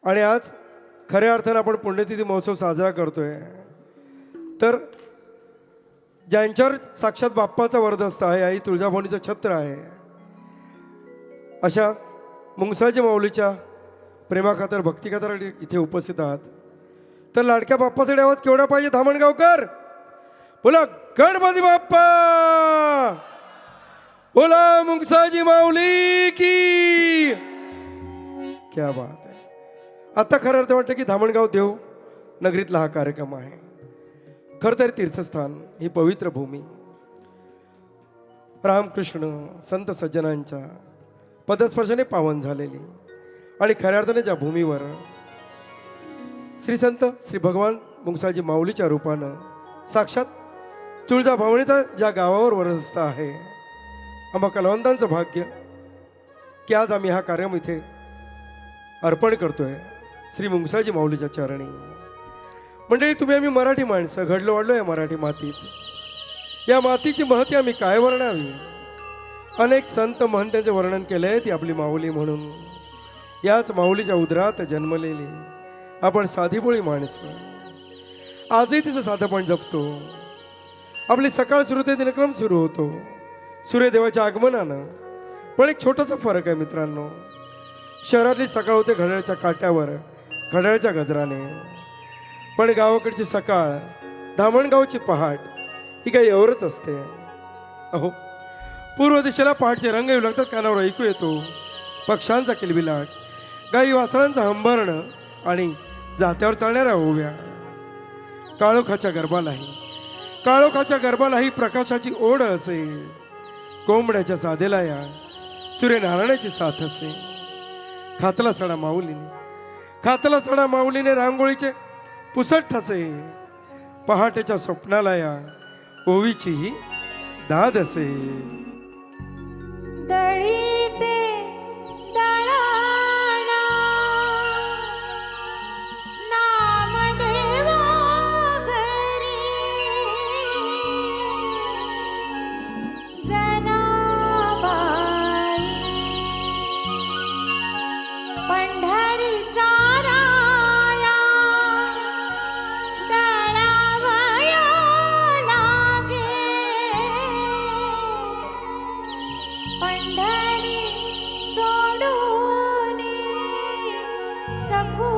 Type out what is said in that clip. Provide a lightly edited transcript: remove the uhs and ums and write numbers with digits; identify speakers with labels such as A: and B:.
A: आणि आज खऱ्या अर्थानं आपण पुण्यतिथी महोत्सव साजरा करतोय। तर ज्यांच्यावर साक्षात बाप्पाचा वरदहस्त आहे, आई तुळजाभवानीचं छत्र आहे, अशा मुंगसाजी माऊलीच्या प्रेमाखातर भक्तिखातर इथे उपस्थित आहात। तर लाडक्या बाप्पासाठी आवाज केवढा पाहिजे धामणगावकर? बोला गणपती बाप्पा, बोला मुंगसाजी माऊली की। क्या बात आहे। आता खरं अर्थ वाटतं की धामणगाव देव नगरीतला हा कार्यक्रम आहे। खरं तर तीर्थस्थान ही पवित्र भूमी रामकृष्ण संत सज्जनांच्या पदस्पर्शाने पावन झालेली आणि खऱ्या अर्थाने ज्या भूमीवर श्री संत श्री भगवान मुंगसाजी माऊलीच्या रूपानं साक्षात तुळजाभवानीचा ज्या गावावर वरदहस्त आहे, आम्हा कलावंतांचं भाग्य की आज आम्ही हा कार्यक्रम इथे अर्पण करतोय श्री मुंगसाजी माऊलीच्या चरणी। मंडळी, तुम्ही आम्ही मराठी माणसं घडलो वाढलो या मराठी मातीत। या मातीची महती आम्ही काय वर्णावी? अनेक संत महंतांचे वर्णन केलंय ती आपली माऊली म्हणून। याच माऊलीच्या उदरात जन्मलेली आपण साधीभोळी माणसं आजही तिचं साधेपण जपतो। आपली सकाळ सुरू होते, दिनक्रम सुरू होतो सूर्यदेवाच्या आगमनानं। पण एक छोटासा फरक आहे मित्रांनो, शहरातली सकाळ होते घड्याळच्या काट्यावर घड्याळच्या गजराने, पण गावाकडची सकाळ धामणगावची पहाट ही काही एवढंच असते। अहो, पूर्व दिशेला पहाटचे रंग येऊ लागतात, कानावर ऐकू येतो पक्ष्यांचा किलबिलाट, गाई वासरांचा हंबरणं आणि जात्यावर चालणाऱ्या ओव्या। काळोखाच्या गर्भालाही प्रकाशाची ओढ असे, कोंबड्याच्या साधेला या सूर्यनारायणाची साथ असे। खातला सडा माऊलीने रांगोळीचे पुसट ठसे, पहाटेच्या स्वप्नाला या ओवीचीही दाद असे।
B: दळीते दळाणा नामदेवा घरी, जनाबाई पंढरीचा राया दळावया लागे, पंढरी सोडून सखू